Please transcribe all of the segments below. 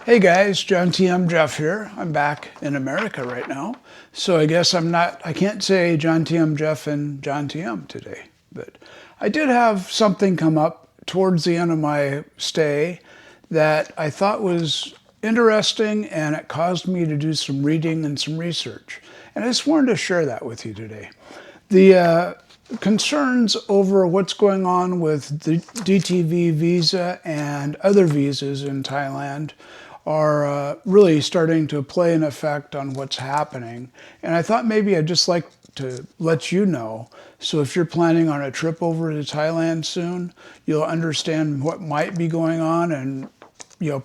Hey guys, John TM Jeff here. I'm back in America right now. So I guess I can't say John TM Jeff and John TM today. But I did have something come up towards the end of my stay that I thought was interesting, and it caused me to do some reading and some research. And I just wanted to share that with you today. The concerns over what's going on with the DTV visa and other visas in Thailand are really starting to play an effect on what's happening. And I thought maybe I'd just like to let you know, so if you're planning on a trip over to Thailand soon, you'll understand what might be going on and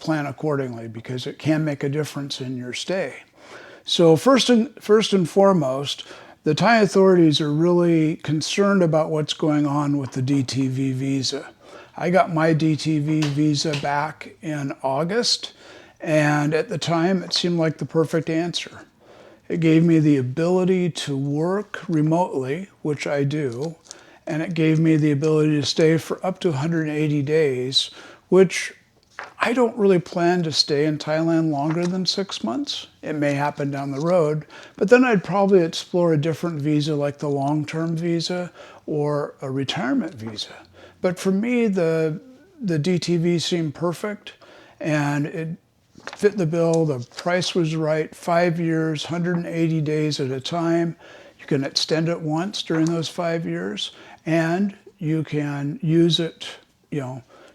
plan accordingly, because it can make a difference in your stay. So first and foremost, the Thai authorities are really concerned about what's going on with the DTV visa. I got my DTV visa back in August, and at the time it seemed like the perfect answer. It gave me the ability to work remotely, which I do, and it gave me the ability to stay for up to 180 days, which I don't really plan to stay in Thailand longer than 6 months. It may happen down the road, but then I'd probably explore a different visa like the long-term visa or a retirement visa. But for me, the DTV seemed perfect, and it fit the bill. The price was right. 5 years, 180 days at a time. You can extend it once during those 5 years, and you can use it,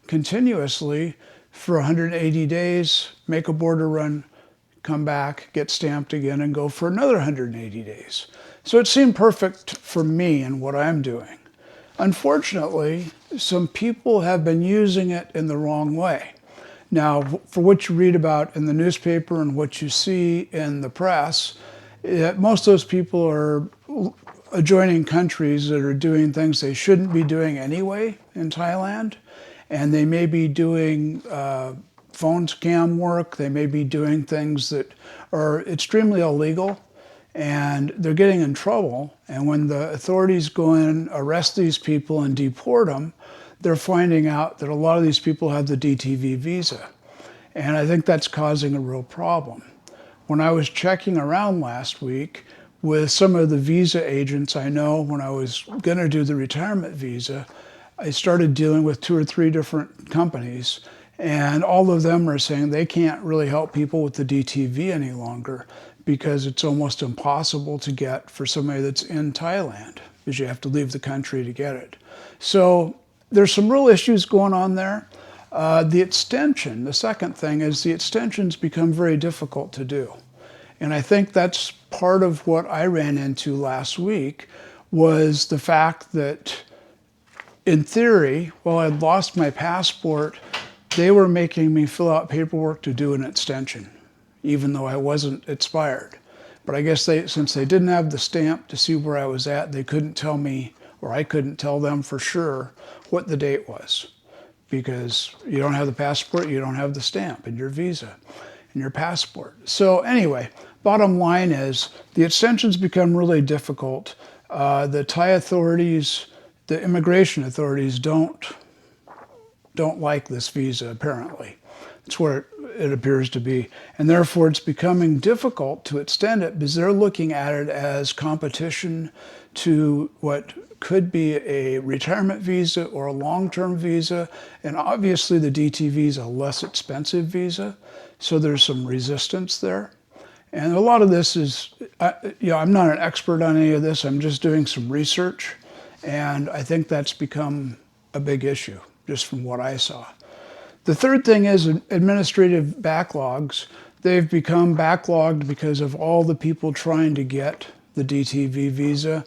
continuously for 180 days, make a border run, come back, get stamped again, and go for another 180 days. So it seemed perfect for me and what I'm doing. Unfortunately, some people have been using it in the wrong way. Now, for what you read about in the newspaper and what you see in the press, most of those people are adjoining countries that are doing things they shouldn't be doing anyway in Thailand. And they may be doing phone scam work. They may be doing things that are extremely illegal, and they're getting in trouble. And when the authorities go in, arrest these people, and deport them, they're finding out that a lot of these people have the DTV visa. And I think that's causing a real problem. When I was checking around last week with some of the visa agents I know, when I was going to do the retirement visa, I started dealing with 2 or 3 different companies, and all of them are saying they can't really help people with the DTV any longer because it's almost impossible to get for somebody that's in Thailand, because you have to leave the country to get it. So there's some real issues going on there. The extension, the second thing is the extensions become very difficult to do. And I think that's part of what I ran into last week, was the fact that in theory, while I'd lost my passport, they were making me fill out paperwork to do an extension, even though I wasn't expired. But I guess since they didn't have the stamp to see where I was at, they couldn't tell me, or I couldn't tell them for sure what the date was. Because you don't have the passport, you don't have the stamp in your visa, in your passport. So anyway, bottom line is the extensions become really difficult. The Thai authorities, the immigration authorities don't like this visa, apparently. That's what it appears to be. And therefore, it's becoming difficult to extend it because they're looking at it as competition to what could be a retirement visa or a long-term visa. And obviously, the DTV is a less expensive visa, so there's some resistance there. And a lot of this is, I'm not an expert on any of this. I'm just doing some research. And I think that's become a big issue, just from what I saw. The third thing is administrative backlogs. They've become backlogged because of all the people trying to get the DTV visa.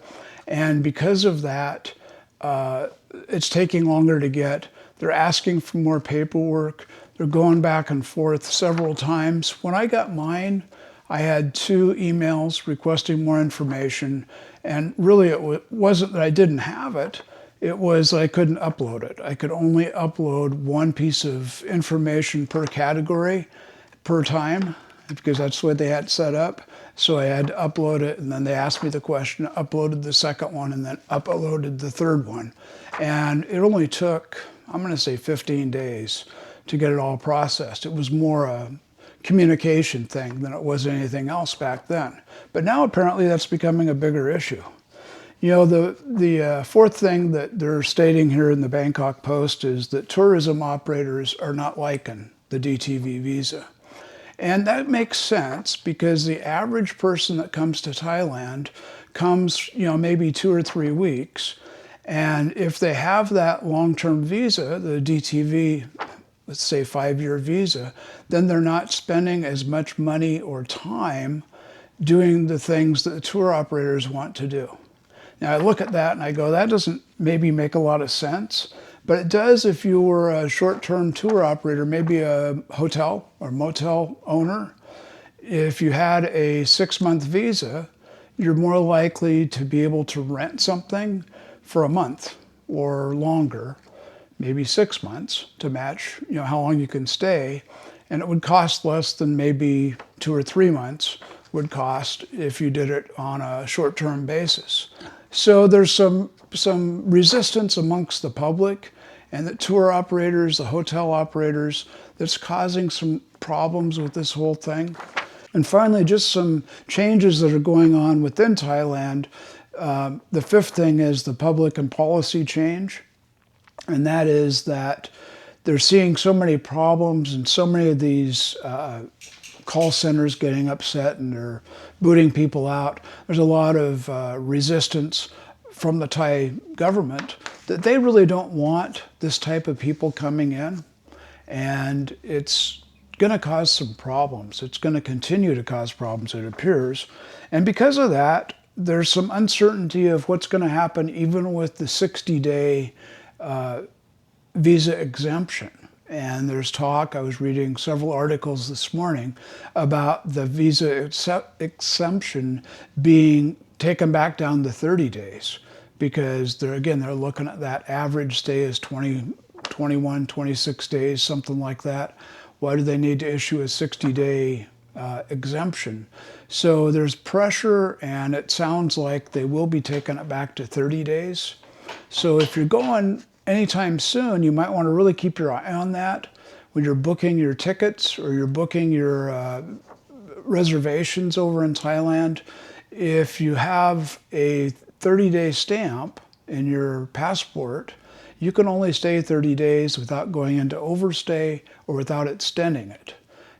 And because of that, it's taking longer to get. They're asking for more paperwork. They're going back and forth several times. When I got mine, I had 2 emails requesting more information. And really, it wasn't that I didn't have it. It was I couldn't upload it. I could only upload 1 piece of information per category per time, because that's what they had set up. So I had to upload it, and then they asked me the question, uploaded the second one, and then uploaded the third one. And it only took, I'm going to say 15 days to get it all processed. It was more communication thing than it was anything else back then. But now apparently that's becoming a bigger issue. You know, the fourth thing that they're stating here in the Bangkok Post is that tourism operators are not liking the DTV visa. And that makes sense because the average person that comes to Thailand comes, you know, maybe 2 or 3 weeks. And if they have that long-term visa, the DTV, let's say 5-year visa, then they're not spending as much money or time doing the things that the tour operators want to do. Now I look at that and I go, that doesn't maybe make a lot of sense, but it does if you were a short-term tour operator, maybe a hotel or motel owner. If you had a 6-month visa, you're more likely to be able to rent something for a month or longer, maybe 6 months to match, you know, how long you can stay. And it would cost less than maybe 2 or 3 months would cost if you did it on a short-term basis. So there's some resistance amongst the public and the tour operators, the hotel operators, that's causing some problems with this whole thing. And finally, just some changes that are going on within Thailand. The fifth thing is the public and policy change. And that is that they're seeing so many problems and so many of these call centers getting upset and they're booting people out. There's a lot of resistance from the Thai government that they really don't want this type of people coming in. And it's going to cause some problems. It's going to continue to cause problems, it appears. And because of that, there's some uncertainty of what's going to happen even with the 60-day visa exemption. And there's talk, I was reading several articles this morning about the visa exemption being taken back down to 30 days because they're looking at that average stay as 20, 21, 26 days, something like that. Why do they need to issue a 60-day exemption? So there's pressure, and it sounds like they will be taking it back to 30 days. So if you're going anytime soon, you might want to really keep your eye on that when you're booking your tickets or you're booking your reservations over in Thailand. If you have a 30-day stamp in your passport, you can only stay 30 days without going into overstay or without extending it.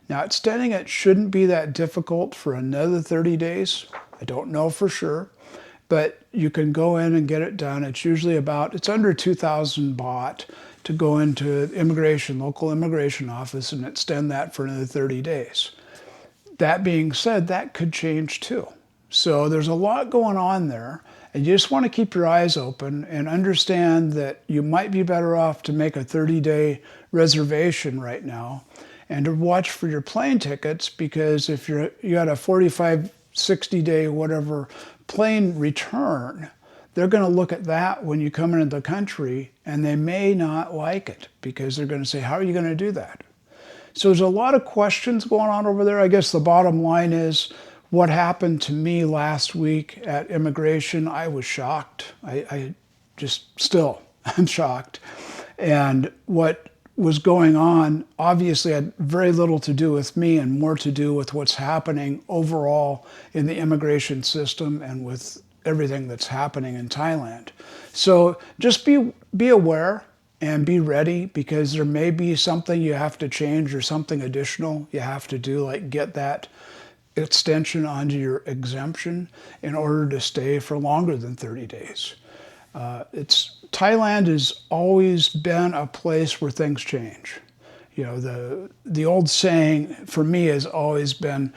Now, extending it shouldn't be that difficult for another 30 days. I don't know for sure, but you can go in and get it done. It's usually it's under 2,000 baht to go into local immigration office and extend that for another 30 days. That being said, that could change too. So there's a lot going on there, and you just want to keep your eyes open and understand that you might be better off to make a 30-day reservation right now and to watch for your plane tickets, because if you had a 45, 60-day whatever plane return, they're going to look at that when you come into the country, and they may not like it because they're going to say, how are you going to do that? So there's a lot of questions going on over there. I guess the bottom line is what happened to me last week at immigration. I was shocked. I'm shocked. And what was going on obviously had very little to do with me and more to do with what's happening overall in the immigration system and with everything that's happening in Thailand. So just be aware and be ready, because there may be something you have to change or something additional you have to do, like get that extension onto your exemption in order to stay for longer than 30 days. Thailand has always been a place where things change. You know, the old saying for me has always been,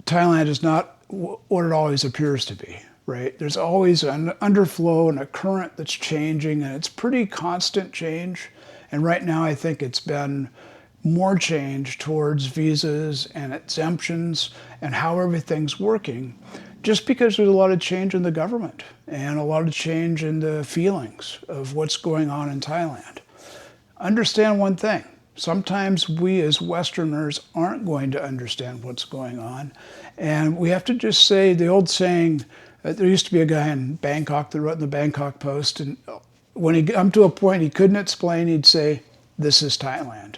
Thailand is not what it always appears to be, right? There's always an underflow and a current that's changing, and it's pretty constant change. And right now I think it's been more change towards visas and exemptions and how everything's working, just because there's a lot of change in the government and a lot of change in the feelings of what's going on in Thailand. Understand one thing. Sometimes we as Westerners aren't going to understand what's going on. And we have to just say the old saying, there used to be a guy in Bangkok that wrote in the Bangkok Post, and when he come to a point he couldn't explain, he'd say, "This is Thailand."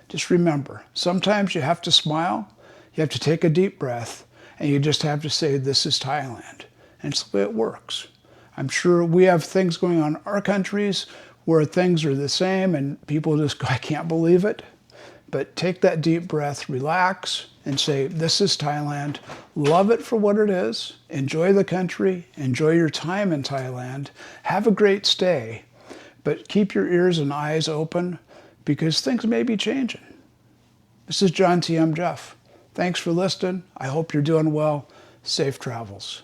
just remember, sometimes you have to smile, you have to take a deep breath, and you just have to say, this is Thailand. And it's the way it works. I'm sure we have things going on in our countries where things are the same and people just go, I can't believe it. But take that deep breath, relax, and say, this is Thailand. Love it for what it is. Enjoy the country. Enjoy your time in Thailand. Have a great stay. But keep your ears and eyes open because things may be changing. This is John T. M. Jeff. Thanks for listening. I hope you're doing well. Safe travels.